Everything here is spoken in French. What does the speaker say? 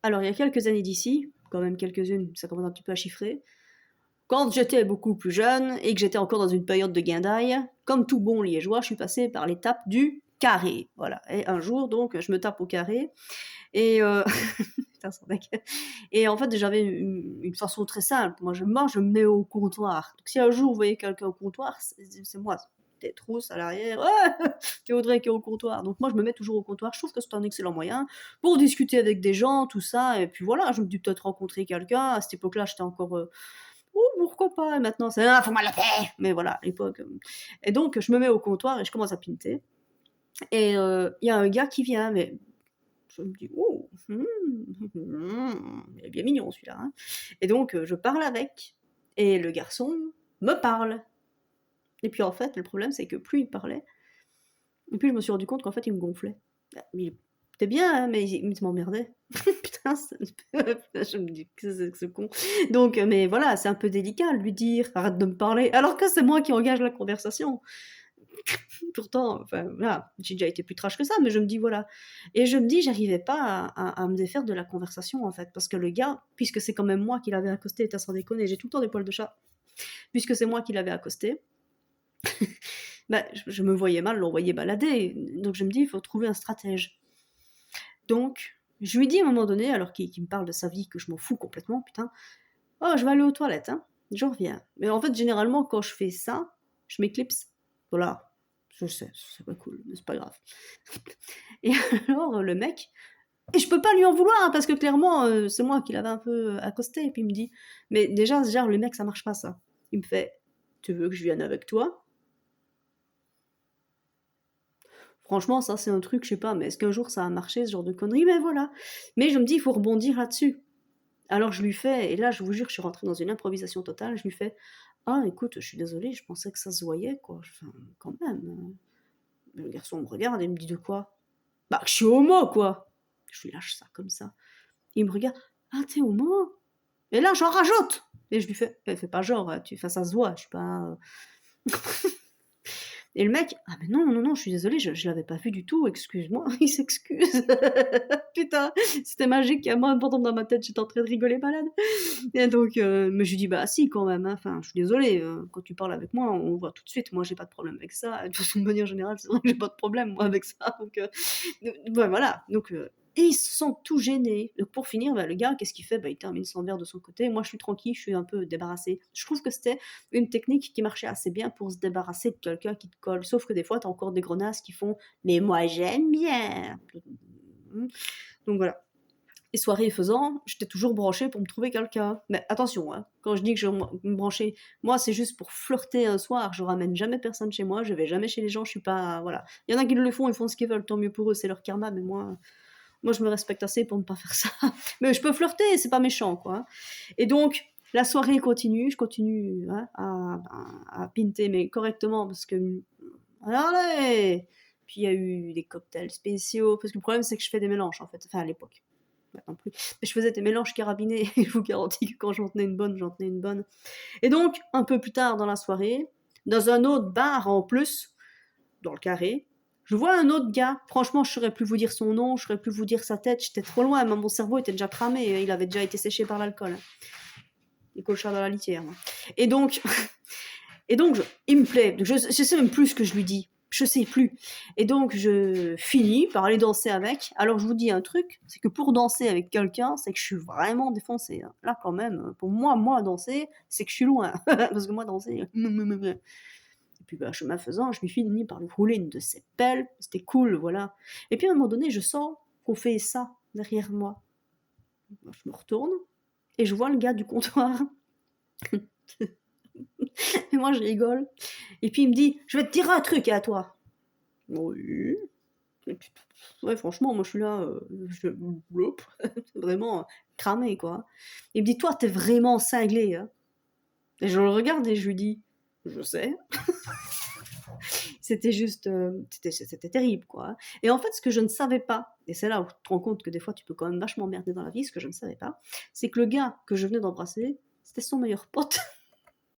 Alors, il y a quelques années d'ici, quand même quelques-unes, ça commence un petit peu à chiffrer. Quand j'étais beaucoup plus jeune et que j'étais encore dans une période de guindaille, comme tout bon liégeois, je suis passée par l'étape du carré. Voilà. Et un jour, donc, je me tape au carré et putain, ce mec. Et en fait, j'avais une façon très simple. Moi, je mange, je me mets au comptoir. Donc, si un jour vous voyez quelqu'un au comptoir, c'est moi. Tête rousse à l'arrière. Ouais, c'est Audrey qui est au comptoir. Donc, moi, je me mets toujours au comptoir. Je trouve que c'est un excellent moyen pour discuter avec des gens, tout ça. Et puis voilà, je me dis peut-être rencontrer quelqu'un. À cette époque-là, j'étais encore. Oh, pourquoi pas? Et maintenant, c'est ah, faut-moi la paix! Mais voilà, à l'époque. Et donc, je me mets au comptoir et je commence à pinter. Et il y a un gars qui vient, mais je me dis: «Oh, il est bien mignon celui-là, hein», et donc je parle avec et le garçon me parle et puis en fait, le problème, c'est que plus il parlait et plus je me suis rendu compte qu'en fait, il me gonflait. Ah, mais il était bien, hein, mais il m'emmerdait. Putain, je me dis: «Qu'est-ce que c'est que ce con?» Donc mais voilà, c'est un peu délicat de lui dire: «Arrête de me parler», alors que c'est moi qui engage la conversation. Pourtant, enfin voilà, j'ai déjà été plus trash que ça, mais je me dis voilà. Et je me dis, j'arrivais pas à me défaire de la conversation en fait, parce que le gars, puisque c'est quand même moi qui l'avais accosté, t'as sans déconner, j'ai tout le temps des poils de chat, puisque c'est moi qui l'avais accosté, bah, je me voyais mal l'envoyer balader. Donc je me dis, il faut trouver un stratège. Donc, je lui dis à un moment donné, alors qu'il me parle de sa vie, que je m'en fous complètement, putain, oh, je vais aller aux toilettes, hein, je reviens. Mais en fait, généralement, quand je fais ça, je m'éclipse. Voilà. Je sais, c'est pas cool, mais c'est pas grave. Et alors, le mec, et je peux pas lui en vouloir, hein, parce que clairement, c'est moi qui l'avais un peu accosté. Et puis il me dit, mais déjà, genre, le mec, ça marche pas ça. Il me fait, tu veux que je vienne avec toi? Franchement, ça, c'est un truc, je sais pas, mais est-ce qu'un jour ça a marché, ce genre de conneries? Mais voilà. Mais je me dis, il faut rebondir là-dessus. Alors je lui fais, et là, je vous jure, je suis rentrée dans une improvisation totale. Je lui fais, ah, écoute, je suis désolée, je pensais que ça se voyait, quoi. Enfin, quand même. Le garçon me regarde et me dit, de quoi? Bah, que je suis homo, quoi. Je lui lâche ça comme ça. Il me regarde, ah, t'es homo? Et là, j'en rajoute. Et je lui fais, fais pas genre, enfin, ça se voit, je suis pas. Et le mec, ah, mais non, non, non, je suis désolée, je l'avais pas vu du tout, excuse-moi. Il s'excuse. Putain, c'était magique. Moi, pourtant, dans ma tête, j'étais en train de rigoler malade. Et donc, mais je lui dis, bah, si, quand même, hein. Enfin, je suis désolée, quand tu parles avec moi, on voit tout de suite. Moi, j'ai pas de problème avec ça. De toute façon, de manière générale, c'est vrai que j'ai pas de problème, moi, avec ça. Donc, bah, voilà. Donc, et ils se sentent tout gênés. Donc, pour finir, bah, le gars, qu'est-ce qu'il fait? Bah, il termine son verre de son côté. Moi, je suis tranquille, je suis un peu débarrassée. Je trouve que c'était une technique qui marchait assez bien pour se débarrasser de quelqu'un qui te colle. Sauf que des fois, tu as encore des grenasses qui font: «Mais moi, j'aime bien!» Donc voilà. Et soirée faisant, j'étais toujours branchée pour me trouver quelqu'un. Mais attention, hein, quand je dis que je me brancher, moi, c'est juste pour flirter un soir. Je ramène jamais personne chez moi, je vais jamais chez les gens, je suis pas. Voilà. Il y en a qui le font, ils font ce qu'ils veulent, tant mieux pour eux, c'est leur karma, mais moi, je me respecte assez pour ne pas faire ça. Mais je peux flirter, c'est pas méchant, quoi, hein. Et donc, la soirée continue, je continue, hein, à pinter, mais correctement, parce que. Allez! Puis il y a eu des cocktails spéciaux, parce que le problème, c'est que je fais des mélanges, en fait. Enfin, à l'époque. Maintenant plus. Mais je faisais des mélanges carabinés, et je vous garantis que quand j'en tenais une bonne, j'en tenais une bonne. Et donc, un peu plus tard dans la soirée, dans un autre bar en plus, dans le carré, je vois un autre gars. Franchement, je saurais plus vous dire son nom, je saurais plus vous dire sa tête, j'étais trop loin, mon cerveau était déjà cramé, il avait déjà été séché par l'alcool. Les clochards dans la litière, moi. Et donc, il me plaît. Donc, je sais même plus ce que je lui dis. Je sais plus. Et donc, je finis par aller danser avec. Alors, je vous dis un truc, c'est que pour danser avec quelqu'un, c'est que je suis vraiment défoncée, hein. Là, quand même, pour moi, danser, c'est que je suis loin. Parce que moi, danser. Et puis, bah, chemin faisant, je lui finis par lui rouler une de ses pelles. C'était cool, voilà. Et puis, à un moment donné, je sens qu'on fait ça derrière moi. Je me retourne et je vois le gars du comptoir. Et moi, je rigole. Et puis, il me dit, je vais te dire un truc à toi. Oui. Et puis, ouais, franchement, moi, je suis là, vraiment cramé, quoi. Il me dit, toi, t'es vraiment cinglé, hein. Et je le regarde et je lui dis, je sais. C'était juste, c'était terrible, quoi. Et en fait, ce que je ne savais pas, et c'est là où tu te rends compte que des fois, tu peux quand même vachement merder dans la vie, ce que je ne savais pas, c'est que le gars que je venais d'embrasser, c'était son meilleur pote.